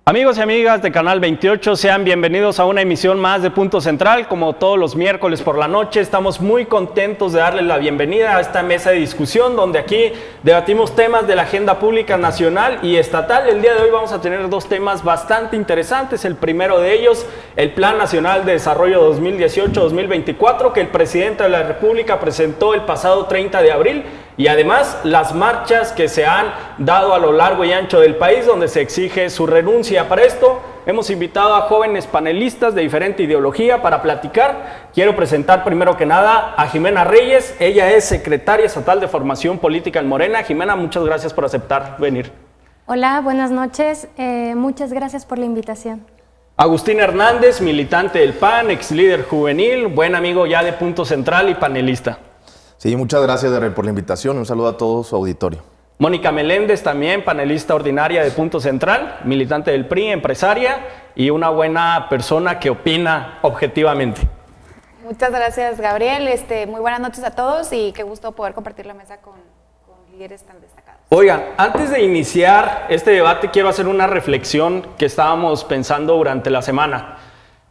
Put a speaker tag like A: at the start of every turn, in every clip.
A: Amigos y amigas de Canal 28, sean bienvenidos a una emisión más de Punto Central. Como todos los miércoles por la noche, estamos muy contentos de darles la bienvenida a esta mesa de discusión, donde aquí debatimos temas de la agenda pública nacional y estatal. El día de hoy vamos a tener dos temas bastante interesantes. El primero de ellos, el Plan Nacional de Desarrollo 2018-2024, que el presidente de la República presentó el pasado 30 de abril. Y además las marchas que se han dado a lo largo y ancho del país donde se exige su renuncia. Para esto hemos invitado a jóvenes panelistas de diferente ideología para platicar. Quiero presentar primero que nada a Jimena Reyes. Ella es secretaria estatal de Formación Política en Morena. Jimena, muchas gracias por aceptar venir.
B: Hola, buenas noches. Muchas gracias por la invitación.
A: Agustín Hernández, militante del PAN, ex líder juvenil, buen amigo ya de Punto Central y panelista.
C: Sí, muchas gracias por la invitación. Un saludo a todo su auditorio.
A: Mónica Meléndez, también panelista ordinaria de Punto Central, militante del PRI, empresaria y una buena persona que opina objetivamente.
D: Muchas gracias, Gabriel. Muy buenas noches a todos y qué gusto poder compartir la mesa con líderes tan destacados.
A: Oigan, antes de iniciar este debate, quiero hacer una reflexión que estábamos pensando durante la semana.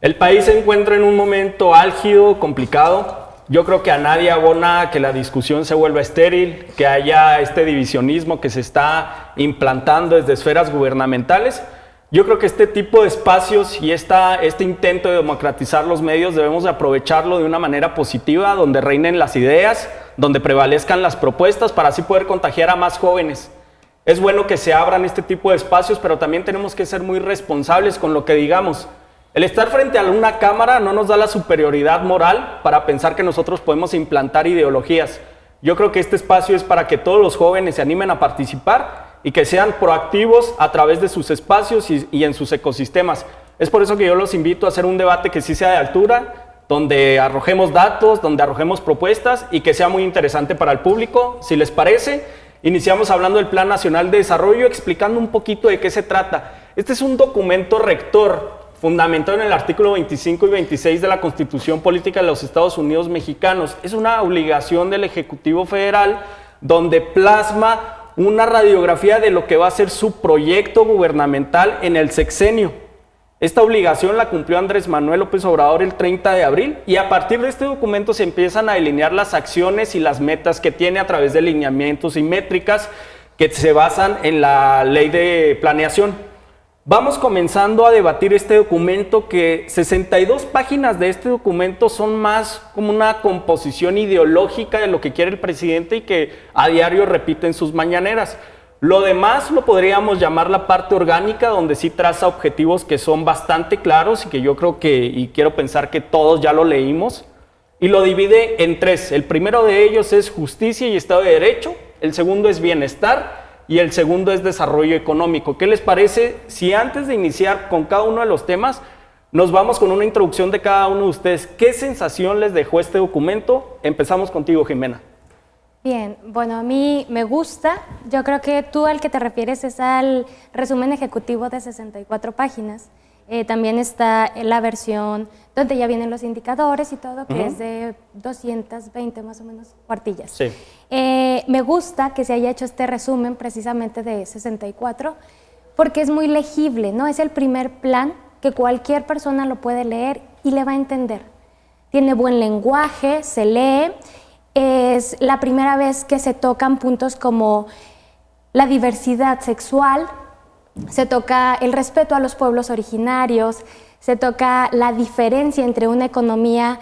A: El país se encuentra en un momento álgido, complicado. Yo creo que a nadie abona que la discusión se vuelva estéril, que haya este divisionismo que se está implantando desde esferas gubernamentales. Yo creo que este tipo de espacios y este intento de democratizar los medios debemos de aprovecharlo de una manera positiva, donde reinen las ideas, donde prevalezcan las propuestas para así poder contagiar a más jóvenes. Es bueno que se abran este tipo de espacios, pero también tenemos que ser muy responsables con lo que digamos. El estar frente a una cámara no nos da la superioridad moral para pensar que nosotros podemos implantar ideologías. Yo creo que este espacio es para que todos los jóvenes se animen a participar y que sean proactivos a través de sus espacios y en sus ecosistemas. Es por eso que yo los invito a hacer un debate que sí sea de altura, donde arrojemos datos, donde arrojemos propuestas y que sea muy interesante para el público. Si les parece, iniciamos hablando del Plan Nacional de Desarrollo, explicando un poquito de qué se trata. Este es un documento rector fundamentado en el artículo 25 y 26 de la Constitución Política de los Estados Unidos Mexicanos. Es una obligación del Ejecutivo Federal donde plasma una radiografía de lo que va a ser su proyecto gubernamental en el sexenio. Esta obligación la cumplió Andrés Manuel López Obrador el 30 de abril y a partir de este documento se empiezan a delinear las acciones y las metas que tiene a través de lineamientos y métricas que se basan en la ley de planeación. Vamos comenzando a debatir este documento que 62 páginas de este documento son más como una composición ideológica de lo que quiere el presidente y que a diario repite en sus mañaneras. Lo demás lo podríamos llamar la parte orgánica, donde sí traza objetivos que son bastante claros y que yo creo que, y quiero pensar que todos ya lo leímos, y lo divide en tres. El primero de ellos es justicia y Estado de Derecho, el segundo es bienestar, y el segundo es desarrollo económico. ¿Qué les parece si antes de iniciar con cada uno de los temas nos vamos con una introducción de cada uno de ustedes? ¿Qué sensación les dejó este documento? Empezamos contigo, Jimena.
B: Bien, bueno, a mí me gusta. Yo creo que tú al que te refieres es al resumen ejecutivo de 64 páginas. También está la versión donde ya vienen los indicadores y todo, que es de 220 más o menos cuartillas.
A: Sí.
B: Me gusta que se haya hecho este resumen precisamente de 64 porque es muy legible, ¿no? Es el primer plan que cualquier persona lo puede leer y le va a entender. Tiene buen lenguaje, se lee, es la primera vez que se tocan puntos como la diversidad sexual, se toca el respeto a los pueblos originarios, se toca la diferencia entre una economía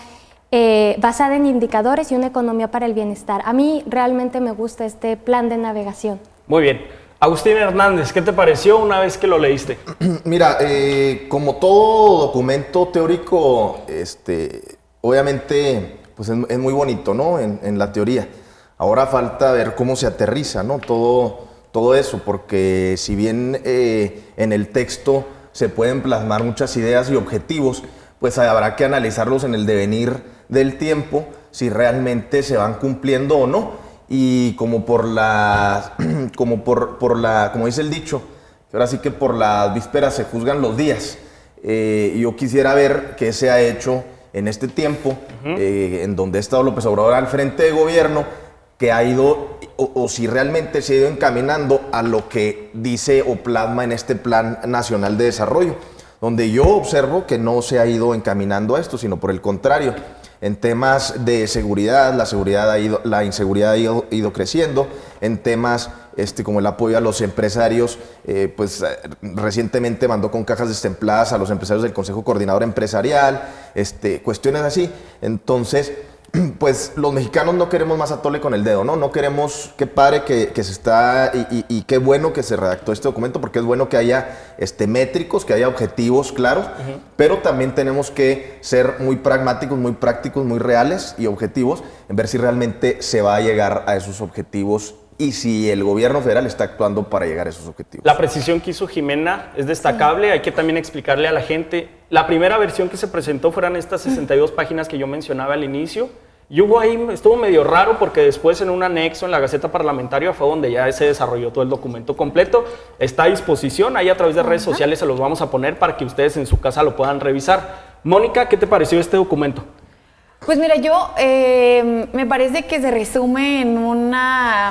B: basada en indicadores y una economía para el bienestar. A mí realmente me gusta este plan de navegación.
A: Muy bien. Agustín Hernández, ¿qué te pareció una vez que lo leíste?
C: Mira, como todo documento teórico, obviamente pues es muy bonito, ¿no? En la teoría. Ahora falta ver cómo se aterriza, ¿no? Todo eso, porque si bien en el texto se pueden plasmar muchas ideas y objetivos, pues habrá que analizarlos en el devenir del tiempo, si realmente se van cumpliendo o no. Y como como dice el dicho, que ahora sí que por las vísperas se juzgan los días. Yo quisiera ver qué se ha hecho en este tiempo, en donde ha estado López Obrador al frente de gobierno, que ha ido o si realmente se ha ido encaminando a lo que dice o plasma en este Plan Nacional de Desarrollo, donde yo observo que no se ha ido encaminando a esto, sino por el contrario. En temas de seguridad, la inseguridad ha ido creciendo. En temas como el apoyo a los empresarios, recientemente mandó con cajas destempladas a los empresarios del Consejo Coordinador Empresarial, cuestiones así. Entonces, pues los mexicanos no queremos más atole con el dedo, ¿no? No queremos, qué padre que se está, y qué bueno que se redactó este documento, porque es bueno que haya métricos, que haya objetivos claros, pero también tenemos que ser muy pragmáticos, muy prácticos, muy reales y objetivos, en ver si realmente se va a llegar a esos objetivos y si el gobierno federal está actuando para llegar a esos objetivos.
A: La precisión que hizo Jimena es destacable, hay que también explicarle a la gente. La primera versión que se presentó fueron estas 62 páginas que yo mencionaba al inicio, y hubo ahí, estuvo medio raro porque después en un anexo en la Gaceta Parlamentaria fue donde ya se desarrolló todo el documento completo. Está a disposición, ahí a través de redes sociales se los vamos a poner para que ustedes en su casa lo puedan revisar. Mónica, ¿qué te pareció este documento?
D: Pues mira, yo me parece que se resume en una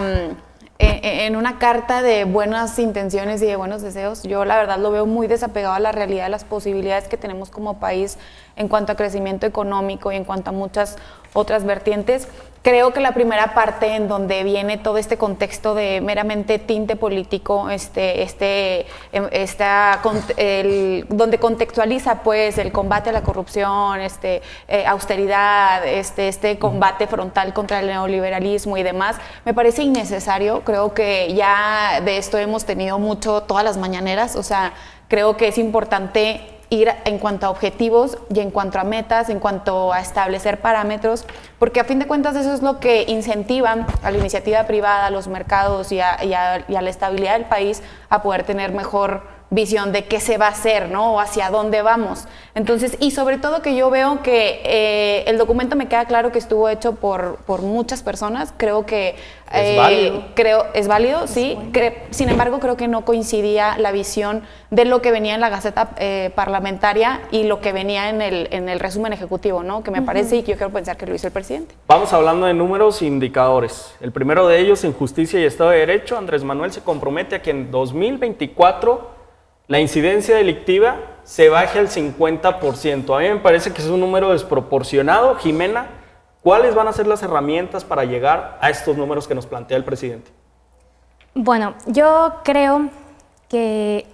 D: carta de buenas intenciones y de buenos deseos. Yo la verdad lo veo muy desapegado a la realidad de las posibilidades que tenemos como país en cuanto a crecimiento económico y en cuanto a muchas otras vertientes. Creo que la primera parte en donde viene todo este contexto de meramente tinte político, donde contextualiza pues el combate a la corrupción, austeridad, este combate frontal contra el neoliberalismo y demás, me parece innecesario. Creo que ya de esto hemos tenido mucho todas las mañaneras, o sea, creo que es importante ir en cuanto a objetivos y en cuanto a metas, en cuanto a establecer parámetros, porque a fin de cuentas eso es lo que incentiva a la iniciativa privada, a los mercados y a la estabilidad del país a poder tener mejor visión de qué se va a hacer, ¿no? O hacia dónde vamos. Entonces, y sobre todo que yo veo que el documento me queda claro que estuvo hecho por muchas personas. Creo que
A: es válido.
D: Es válido, sí. Sin embargo, creo que no coincidía la visión de lo que venía en la Gaceta Parlamentaria y lo que venía en el resumen ejecutivo, ¿no? Que me parece y que yo quiero pensar que lo hizo el presidente.
A: Vamos hablando de números e indicadores. El primero de ellos, en justicia y Estado de Derecho, Andrés Manuel se compromete a que en 2024 la incidencia delictiva se baje al 50%. A mí me parece que es un número desproporcionado. Jimena, ¿cuáles van a ser las herramientas para llegar a estos números que nos plantea el presidente?
B: Bueno, yo creo que,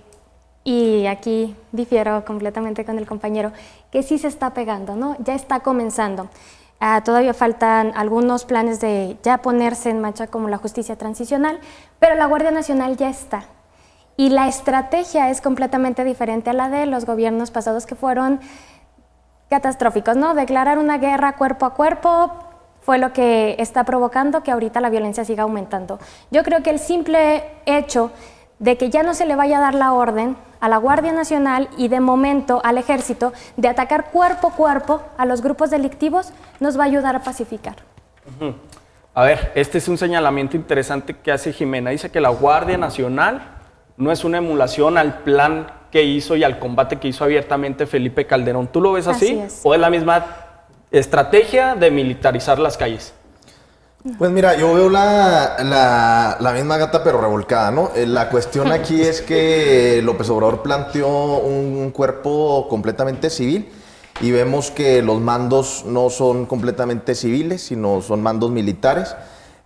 B: y aquí difiero completamente con el compañero, que sí se está pegando, ¿no? Ya está comenzando. Todavía faltan algunos planes de ya ponerse en marcha como la justicia transicional, pero la Guardia Nacional ya está. Y la estrategia es completamente diferente a la de los gobiernos pasados que fueron catastróficos, ¿no? Declarar una guerra cuerpo a cuerpo fue lo que está provocando que ahorita la violencia siga aumentando. Yo creo que el simple hecho de que ya no se le vaya a dar la orden a la Guardia Nacional y de momento al Ejército de atacar cuerpo a cuerpo a los grupos delictivos nos va a ayudar a pacificar.
A: A ver, este es un señalamiento interesante que hace Jimena. Dice que la Guardia Nacional no es una emulación al plan que hizo y al combate que hizo abiertamente Felipe Calderón. ¿Tú lo ves así?
B: Así es.
A: ¿O es la misma estrategia de militarizar las calles?
C: Pues mira, yo veo la misma gata pero revolcada, ¿no? La cuestión aquí es que López Obrador planteó un cuerpo completamente civil y vemos que los mandos no son completamente civiles, sino son mandos militares.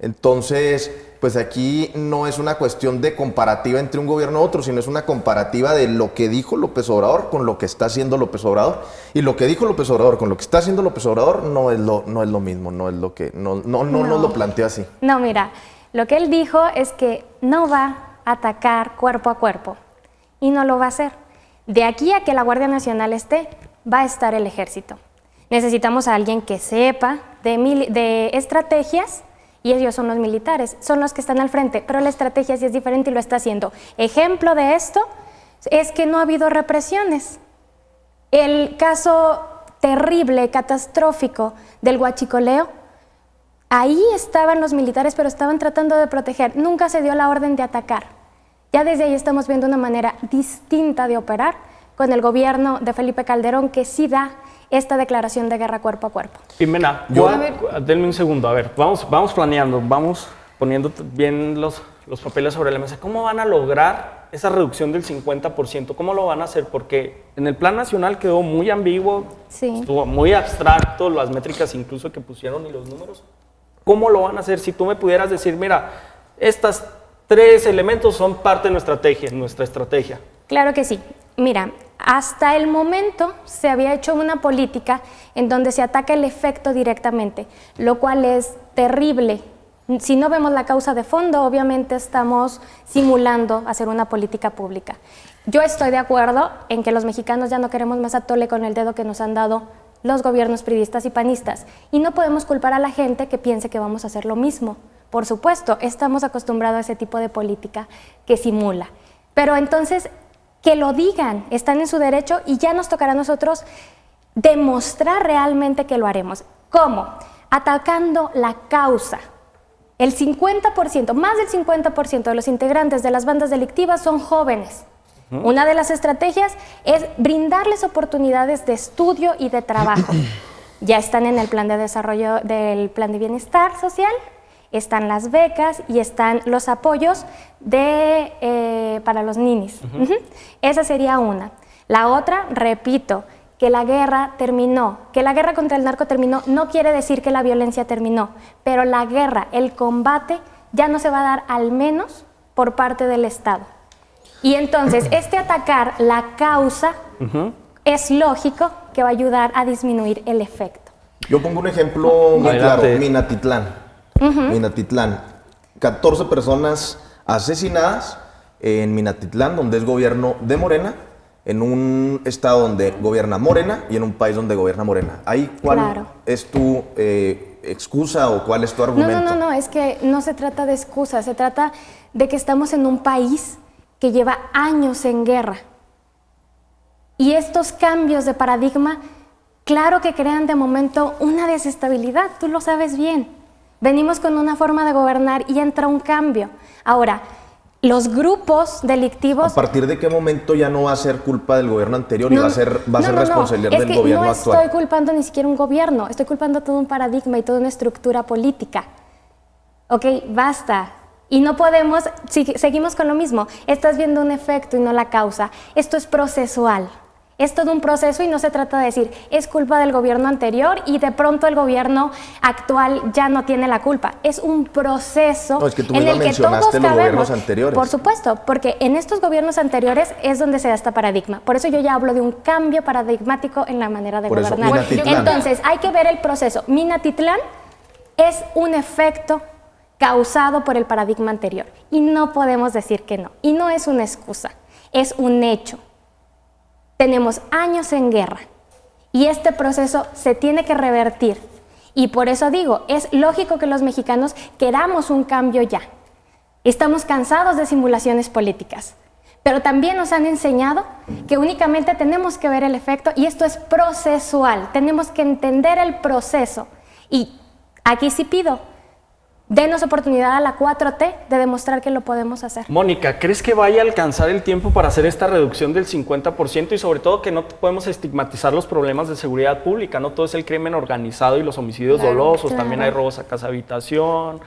C: Entonces, pues aquí no es una cuestión de comparativa entre un gobierno y otro, sino es una comparativa de lo que dijo López Obrador con lo que está haciendo López Obrador. Y lo que dijo López Obrador con lo que está haciendo López Obrador no es lo mismo, no nos lo planteó así.
B: No, mira, lo que él dijo es que no va a atacar cuerpo a cuerpo y no lo va a hacer. De aquí a que la Guardia Nacional esté, va a estar el Ejército. Necesitamos a alguien que sepa de estrategias. Y ellos son los militares, son los que están al frente, pero la estrategia sí es diferente y lo está haciendo. Ejemplo de esto es que no ha habido represiones. El caso terrible, catastrófico del huachicoleo, ahí estaban los militares, pero estaban tratando de proteger. Nunca se dio la orden de atacar. Ya desde ahí estamos viendo una manera distinta de operar con el gobierno de Felipe Calderón, que sí da esta declaración de guerra cuerpo a cuerpo.
A: Jimena, denme un segundo, a ver, vamos planeando, vamos poniendo bien los papeles sobre la mesa. ¿Cómo van a lograr esa reducción del 50%? ¿Cómo lo van a hacer? Porque en el plan nacional quedó muy ambiguo,
B: Sí.
A: estuvo muy abstracto, las métricas incluso que pusieron y los números. ¿Cómo lo van a hacer? Si tú me pudieras decir, mira, estas 3 elementos son parte de nuestra estrategia.
B: Claro que sí. Mira, hasta el momento se había hecho una política en donde se ataca el efecto directamente, lo cual es terrible. Si no vemos la causa de fondo, obviamente estamos simulando hacer una política pública. Yo estoy de acuerdo en que los mexicanos ya no queremos más atole con el dedo que nos han dado los gobiernos priistas y panistas, y no podemos culpar a la gente que piense que vamos a hacer lo mismo. Por supuesto, estamos acostumbrados a ese tipo de política que simula. Pero entonces, que lo digan, están en su derecho y ya nos tocará a nosotros demostrar realmente que lo haremos. ¿Cómo? Atacando la causa. El 50%, más del 50% de los integrantes de las bandas delictivas son jóvenes. Una de las estrategias es brindarles oportunidades de estudio y de trabajo. Ya están en el plan de desarrollo del plan de bienestar social, están las becas y están los apoyos para los ninis. Esa sería una. La otra, repito, que la guerra terminó, que la guerra contra el narco terminó, no quiere decir que la violencia terminó, pero la guerra, el combate, ya no se va a dar al menos por parte del Estado. Y entonces, atacar la causa es lógico que va a ayudar a disminuir el efecto.
C: Yo pongo un ejemplo muy claro, Minatitlán. 14 personas asesinadas en Minatitlán, donde es gobierno de Morena, en un estado donde gobierna Morena y en un país donde gobierna Morena. Ahí, ¿cuál es tu excusa o cuál es tu argumento?
B: No, es que no se trata de excusa, se trata de que estamos en un país que lleva años en guerra. Y estos cambios de paradigma, claro que crean de momento una desestabilidad, tú lo sabes bien. Venimos con una forma de gobernar y entra un cambio. Ahora, los grupos delictivos...
C: ¿A partir de qué momento ya no va a ser culpa del gobierno anterior y va a ser responsabilidad del gobierno actual?
B: No estoy culpando ni siquiera un gobierno, estoy culpando todo un paradigma y toda una estructura política. Ok, basta. Y no podemos, seguimos con lo mismo, estás viendo un efecto y no la causa. Esto es procesual. Es todo un proceso y no se trata de decir es culpa del gobierno anterior y de pronto el gobierno actual ya no tiene la culpa. Es un proceso
C: en el que todos cabemos. Los gobiernos anteriores.
B: Por supuesto, porque en estos gobiernos anteriores es donde se da este paradigma. Por eso yo ya hablo de un cambio paradigmático en la manera de gobernar. Entonces hay que ver el proceso. Minatitlán es un efecto causado por el paradigma anterior y no podemos decir que no. Y no es una excusa, es un hecho. Tenemos años en guerra y este proceso se tiene que revertir. Y por eso digo, es lógico que los mexicanos queramos un cambio ya. Estamos cansados de simulaciones políticas, pero también nos han enseñado que únicamente tenemos que ver el efecto y esto es procesual. Tenemos que entender el proceso. Y aquí sí pido, denos oportunidad a la 4T de demostrar que lo podemos hacer.
A: Mónica, ¿crees que vaya a alcanzar el tiempo para hacer esta reducción del 50% y sobre todo que no podemos estigmatizar los problemas de seguridad pública? No todo es el crimen organizado y los homicidios dolosos, también hay robos a casa habitación,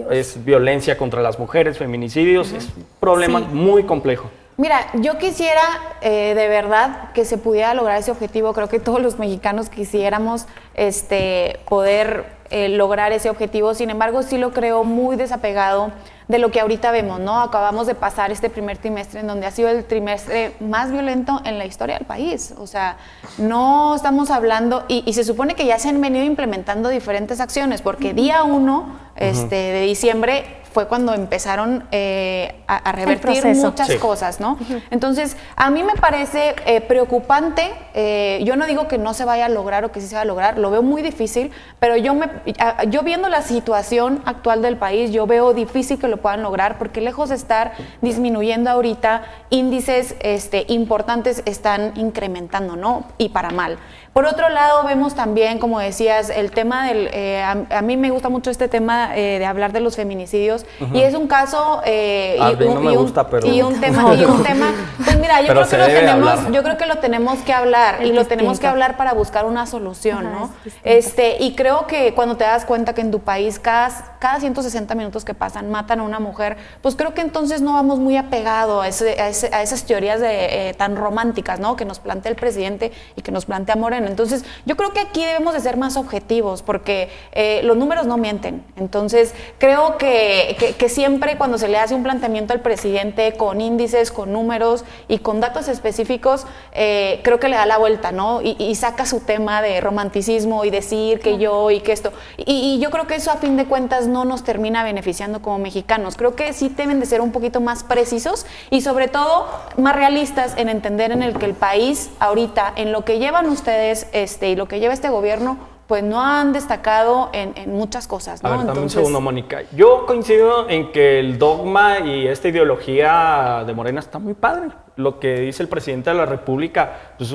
A: es violencia contra las mujeres, feminicidios, es un problema muy complejo.
D: Mira, yo quisiera de verdad que se pudiera lograr ese objetivo. Creo que todos los mexicanos quisiéramos poder lograr ese objetivo. Sin embargo, sí lo creo muy desapegado de lo que ahorita vemos, ¿no? Acabamos de pasar este primer trimestre en donde ha sido el trimestre más violento en la historia del país. O sea, no estamos hablando, y se supone que ya se han venido implementando diferentes acciones, porque día 1 de diciembre fue cuando empezaron a revertir muchas cosas, ¿no? Entonces, a mí me parece preocupante. Yo no digo que no se vaya a lograr o que sí se va a lograr, lo veo muy difícil, pero yo viendo la situación actual del país, yo veo difícil que lo puedan lograr, porque lejos de estar disminuyendo ahorita, índices importantes están incrementando, ¿no? Y para mal. Por otro lado, vemos también, como decías, el tema del... a mí me gusta mucho este tema de hablar de los feminicidios, y es un caso...
A: un tema,
D: pues mira, mira,
A: Pero se debe hablar.
D: yo creo que lo tenemos que hablar
B: Es
D: y lo
B: distinto.
D: tenemos que hablar para buscar una solución,
B: Ajá,
D: ¿no?
B: es distinto.
D: Y creo que cuando te das cuenta que en tu país cada 160 minutos que pasan matan a una mujer, pues creo que entonces no vamos muy apegado a esas teorías tan románticas, ¿no? Que nos plantea el presidente y que nos plantea Moreno. Entonces, yo creo que aquí debemos de ser más objetivos porque los números no mienten. Entonces, creo que siempre cuando se le hace un planteamiento al presidente con índices, con números y con datos específicos, creo que le da la vuelta, ¿no? Y saca su tema de romanticismo y decir que yo y que esto. Y yo creo que eso a fin de cuentas no nos termina beneficiando como mexicanos. Creo que sí deben de ser un poquito más precisos y sobre todo más realistas en entender en el que el país ahorita, en lo que llevan ustedes y lo que lleva este gobierno, pues no han destacado en muchas cosas, ¿no?
A: A ver, dame un
D: Entonces,
A: segundo, Mónica. Yo coincido en que el dogma y esta ideología de Morena está muy padre. Lo que dice el presidente de la República pues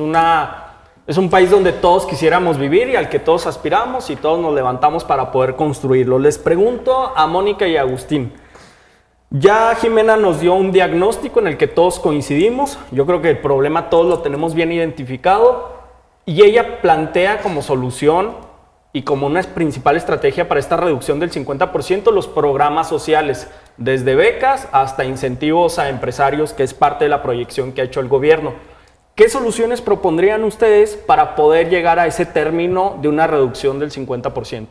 A: es un país donde todos quisiéramos vivir y al que todos aspiramos y todos nos levantamos para poder construirlo. Les pregunto a Mónica y a Agustín. Ya Jimena nos dio un diagnóstico en el que todos coincidimos. Yo creo que el problema todos lo tenemos bien identificado y ella plantea como solución y como una principal estrategia para esta reducción del 50% los programas sociales, desde becas hasta incentivos a empresarios, que es parte de la proyección que ha hecho el gobierno. ¿Qué soluciones propondrían ustedes para poder llegar a ese término de una reducción del 50%?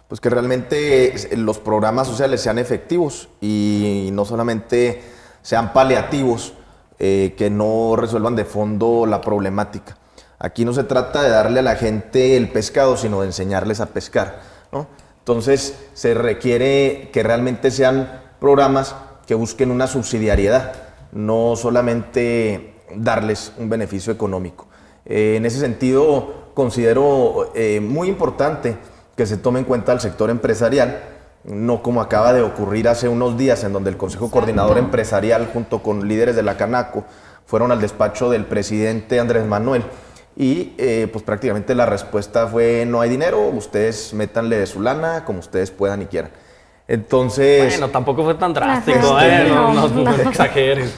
C: Pues que realmente los programas sociales sean efectivos y no solamente sean paliativos, que no resuelvan de fondo la problemática. Aquí no se trata de darle a la gente el pescado, sino de enseñarles a pescar, ¿no? Entonces se requiere que realmente sean programas que busquen una subsidiariedad, no solamente darles un beneficio económico. En ese sentido, considero muy importante que se tome en cuenta el sector empresarial, no como acaba de ocurrir hace unos días, en donde el Consejo Coordinador Empresarial, junto con líderes de la Canaco, fueron al despacho del presidente Andrés Manuel. Y pues prácticamente la respuesta fue: no hay dinero, ustedes métanle de su lana como ustedes puedan y quieran. Entonces...
A: Bueno, tampoco fue tan drástico,
B: Ajá,
A: no exageres.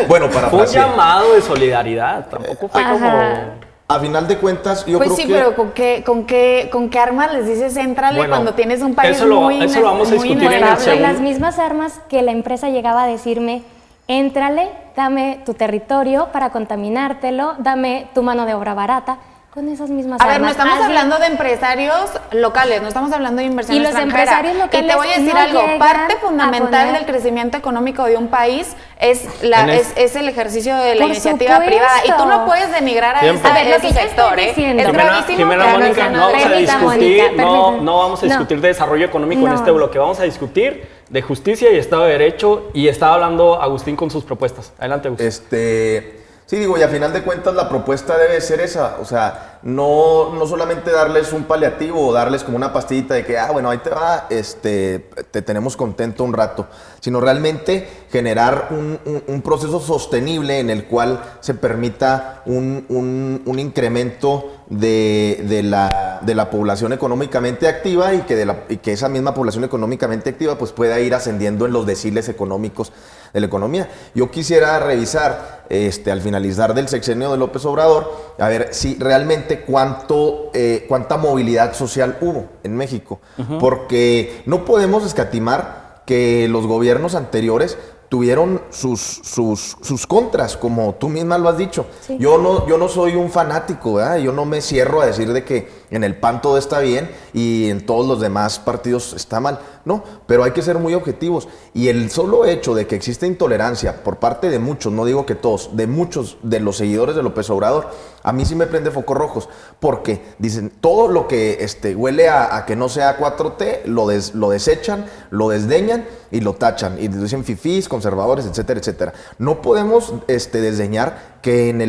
C: Bueno, para
A: Fue un llamado de solidaridad, tampoco fue
B: Ajá.
A: como...
C: A final de cuentas, yo
D: pues
C: creo
D: sí,
C: que...
D: pero ¿con qué armas les dices éntrale
A: Bueno,
D: cuando tienes un país
A: eso lo
D: muy
A: vamos a
D: muy
A: discutir en el
D: inestable?
A: segundo.
B: Las mismas armas que la empresa llegaba a decirme, éntrale, dame tu territorio para contaminártelo, dame tu mano de obra barata, con esas mismas
D: A
B: armas.
D: ver, no estamos
B: Así-
D: hablando de empresarios locales, no estamos hablando de inversión
B: Y los
D: extranjera.
B: empresarios locales
D: Y te voy a decir
B: no
D: algo,
B: llegan
D: parte
B: a
D: fundamental
B: poner-
D: del crecimiento económico de un país es el ejercicio de la
B: Por
D: iniciativa
B: supuesto.
D: privada. Y tú no puedes denigrar a
A: Tiempo.
D: ese,
A: A ver,
B: lo
D: ese
B: que yo
D: sector,
B: estoy diciendo-
D: Es gravísimo.
A: Jimena,
D: que
A: Mónica,
D: hagan
A: no vamos a
B: Permita,
A: discutir,
B: Mónica,
A: no vamos a
B: no.
A: discutir de desarrollo económico en
B: No.
A: este bloque, vamos a discutir de justicia y Estado de Derecho, y estaba hablando Agustín con sus propuestas. Adelante, Agustín.
C: Sí, digo, y a final de cuentas la propuesta debe ser esa, o sea, no solamente darles un paliativo o darles como una pastillita de que, bueno, ahí te va, te tenemos contento un rato, sino realmente generar un proceso sostenible en el cual se permita un incremento de la población económicamente activa y que esa misma población económicamente activa pues pueda ir ascendiendo en los deciles económicos de la economía. Yo quisiera revisar al finalizar del sexenio de López Obrador, a ver si realmente cuánta movilidad social hubo en México, porque no podemos escatimar que los gobiernos anteriores tuvieron sus contras, como tú misma lo has dicho.
B: Sí.
C: Yo no soy un fanático, ¿verdad? Yo no me cierro a decir de que en el PAN todo está bien y en todos los demás partidos está mal. No, pero hay que ser muy objetivos. Y el solo hecho de que existe intolerancia por parte de muchos, no digo que todos, de muchos de los seguidores de López Obrador, a mí sí me prende focos rojos, porque dicen todo lo que huele a que no sea 4T, lo desechan, lo desdeñan y lo tachan, y dicen fifís, conservadores, etcétera, etcétera. No podemos desdeñar que en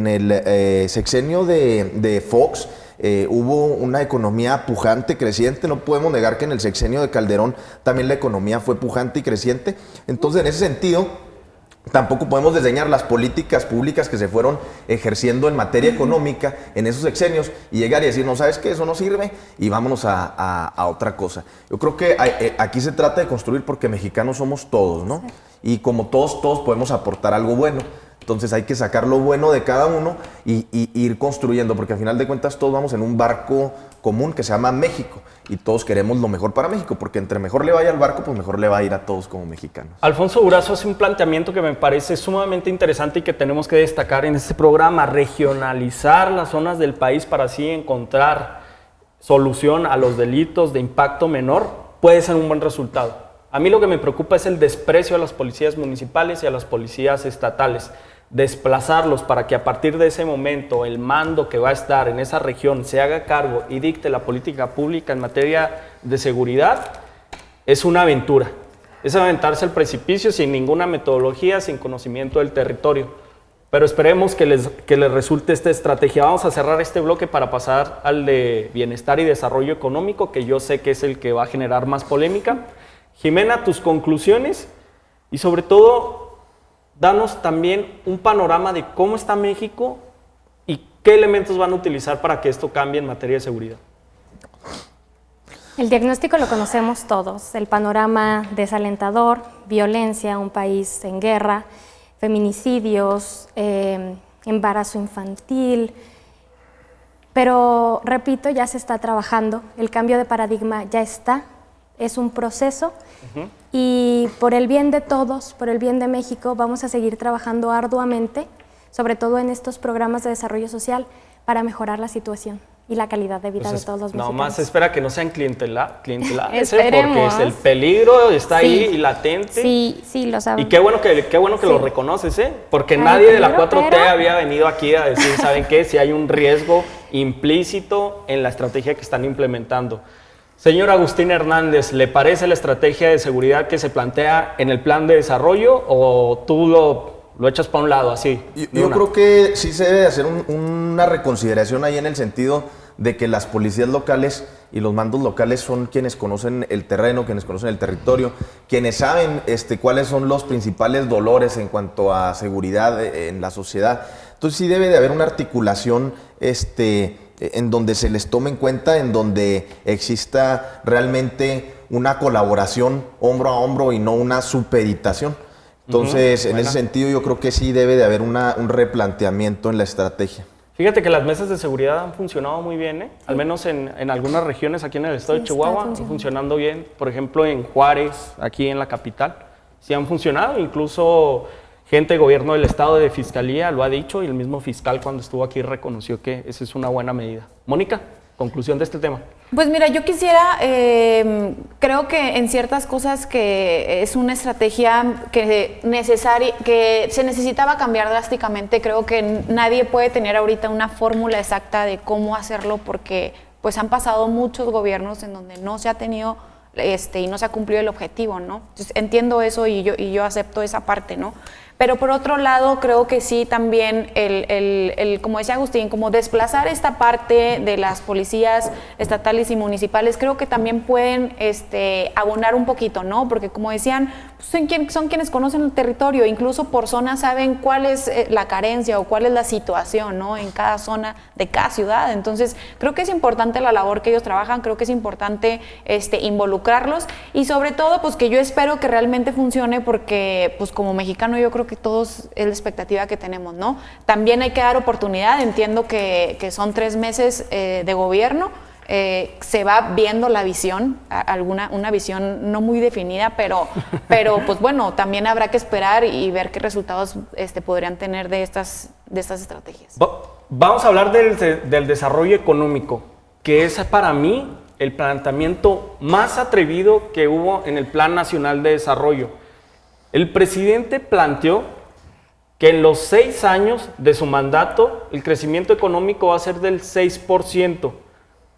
C: el sexenio de Fox hubo una economía pujante, creciente. No podemos negar que en el sexenio de Calderón también la economía fue pujante y creciente. Entonces, en ese sentido, tampoco podemos desdeñar las políticas públicas que se fueron ejerciendo en materia económica en esos sexenios y llegar y decir, no, ¿sabes qué? Eso no sirve y vámonos a otra cosa. Yo creo que aquí se trata de construir porque mexicanos somos todos, ¿no? Y como todos podemos aportar algo bueno. Entonces hay que sacar lo bueno de cada uno y ir construyendo, porque al final de cuentas todos vamos en un barco común que se llama México y todos queremos lo mejor para México, porque entre mejor le vaya al barco, pues mejor le va a ir a todos como mexicanos.
A: Alfonso Durazo hace un planteamiento que me parece sumamente interesante y que tenemos que destacar en este programa: regionalizar las zonas del país para así encontrar solución a los delitos de impacto menor puede ser un buen resultado. A mí lo que me preocupa es el desprecio a las policías municipales y a las policías estatales. Desplazarlos para que a partir de ese momento el mando que va a estar en esa región se haga cargo y dicte la política pública en materia de seguridad es una aventura. Es aventarse al precipicio sin ninguna metodología, sin conocimiento del territorio. Pero esperemos que les resulte esta estrategia. Vamos a cerrar este bloque para pasar al de bienestar y desarrollo económico, que yo sé que es el que va a generar más polémica. Jimena, tus conclusiones y sobre todo, danos también un panorama de cómo está México y qué elementos van a utilizar para que esto cambie en materia de seguridad.
B: El diagnóstico lo conocemos todos, el panorama desalentador, violencia, un país en guerra, feminicidios, embarazo infantil, pero repito, ya se está trabajando, el cambio de paradigma ya está, es un proceso. Y por el bien de todos, por el bien de México, vamos a seguir trabajando arduamente, sobre todo en estos programas de desarrollo social, para mejorar la situación y la calidad de vida de todos los mexicanos.
A: Nomás espera que no sean clientelares, porque es el peligro está ahí y latente.
B: Sí, lo sabemos.
A: Y qué bueno que lo reconoces, porque nadie de la 4T había venido aquí a decir, ¿saben qué? Si hay un riesgo implícito en la estrategia que están implementando. Señor Agustín Hernández, ¿le parece la estrategia de seguridad que se plantea en el plan de desarrollo o tú lo echas para un lado así?
C: Yo creo que sí se debe hacer una reconsideración ahí en el sentido de que las policías locales y los mandos locales son quienes conocen el terreno, quienes conocen el territorio, quienes saben cuáles son los principales dolores en cuanto a seguridad en la sociedad. Entonces sí debe de haber una articulación en donde se les tome en cuenta, en donde exista realmente una colaboración hombro a hombro y no una supeditación. Entonces, en ese sentido, yo creo que sí debe de haber un replanteamiento en la estrategia.
A: Fíjate que las mesas de seguridad han funcionado muy bien, al menos en algunas regiones aquí en el estado de Chihuahua, han funcionando bien. Por ejemplo, en Juárez, aquí en la capital, sí han funcionado, incluso gente de gobierno del estado, de fiscalía, lo ha dicho, y el mismo fiscal cuando estuvo aquí reconoció que esa es una buena medida. Mónica, conclusión de este tema.
D: Pues mira, yo quisiera, creo que en ciertas cosas que es una estrategia que se necesitaba cambiar drásticamente. Creo que nadie puede tener ahorita una fórmula exacta de cómo hacerlo, porque pues han pasado muchos gobiernos en donde no se ha tenido y no se ha cumplido el objetivo, ¿no? Entonces, entiendo eso y yo acepto esa parte, ¿no? Pero por otro lado, creo que sí también, como decía Agustín, como desplazar esta parte de las policías estatales y municipales, creo que también pueden abonar un poquito, ¿no? Porque como decían, son quienes conocen el territorio, incluso por zona saben cuál es la carencia o cuál es la situación, ¿no? En cada zona de cada ciudad. Entonces, creo que es importante la labor que ellos trabajan, creo que es importante involucrarlos y sobre todo, pues que yo espero que realmente funcione porque, pues como mexicano, yo creo que todos es la expectativa que tenemos, ¿no? También hay que dar oportunidad, entiendo que son 3 meses de gobierno, se va viendo la visión, una visión no muy definida, pero pues bueno, también habrá que esperar y ver qué resultados podrían tener de estas estrategias.
A: Vamos a hablar del desarrollo económico, que es para mí el planteamiento más atrevido que hubo en el Plan Nacional de Desarrollo. El presidente planteó que en los 6 años de su mandato el crecimiento económico va a ser del 6%,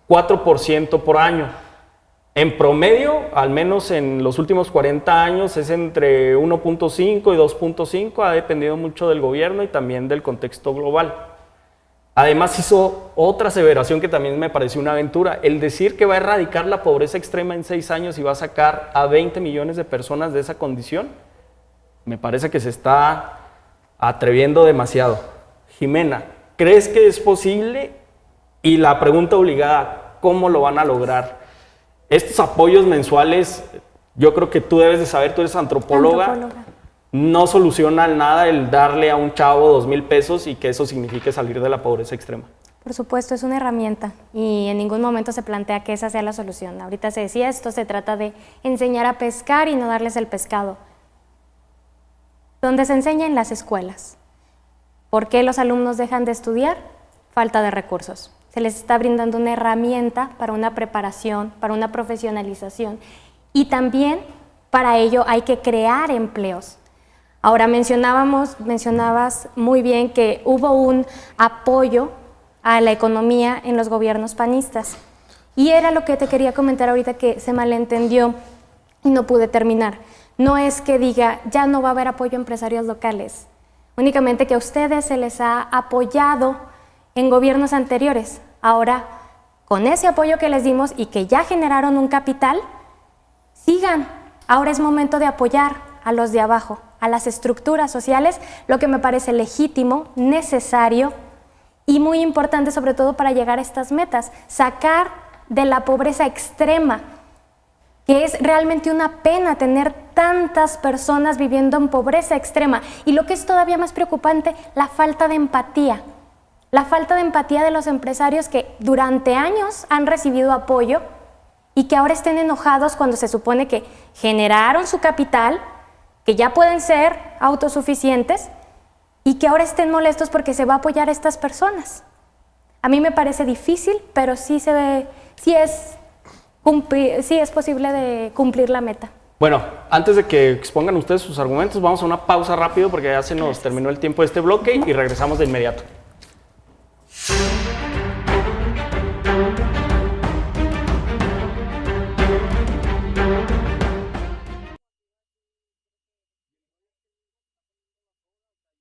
A: 4% por año. En promedio, al menos en los últimos 40 años, es entre 1.5 y 2.5, ha dependido mucho del gobierno y también del contexto global. Además hizo otra aseveración que también me pareció una aventura, el decir que va a erradicar la pobreza extrema en 6 años y va a sacar a 20 millones de personas de esa condición. Me parece que se está atreviendo demasiado. Jimena, ¿crees que es posible? Y la pregunta obligada, ¿cómo lo van a lograr? Estos apoyos mensuales, yo creo que tú debes de saber, tú eres antropóloga. No soluciona nada el darle a un chavo 2,000 pesos y que eso signifique salir de la pobreza extrema.
B: Por supuesto, es una herramienta y en ningún momento se plantea que esa sea la solución. Ahorita se decía, esto se trata de enseñar a pescar y no darles el pescado. ¿Dónde se enseña? En las escuelas. ¿Por qué los alumnos dejan de estudiar? Falta de recursos. Se les está brindando una herramienta para una preparación, para una profesionalización y también para ello hay que crear empleos. Ahora mencionabas muy bien que hubo un apoyo a la economía en los gobiernos panistas. Y era lo que te quería comentar ahorita que se malentendió y no pude terminar. No es que diga, ya no va a haber apoyo a empresarios locales, únicamente que a ustedes se les ha apoyado en gobiernos anteriores. Ahora, con ese apoyo que les dimos y que ya generaron un capital, sigan. Ahora es momento de apoyar a los de abajo, a las estructuras sociales, lo que me parece legítimo, necesario y muy importante sobre todo para llegar a estas metas, sacar de la pobreza extrema, que es realmente una pena tener tantas personas viviendo en pobreza extrema y lo que es todavía más preocupante, la falta de empatía de los empresarios que durante años han recibido apoyo y que ahora estén enojados cuando se supone que generaron su capital, que ya pueden ser autosuficientes y que ahora estén molestos porque se va a apoyar a estas personas. A mí me parece difícil, pero sí es posible de cumplir la meta.
A: Bueno, antes de que expongan ustedes sus argumentos, vamos a una pausa rápido porque ya se nos terminó el tiempo de este bloque y regresamos de inmediato.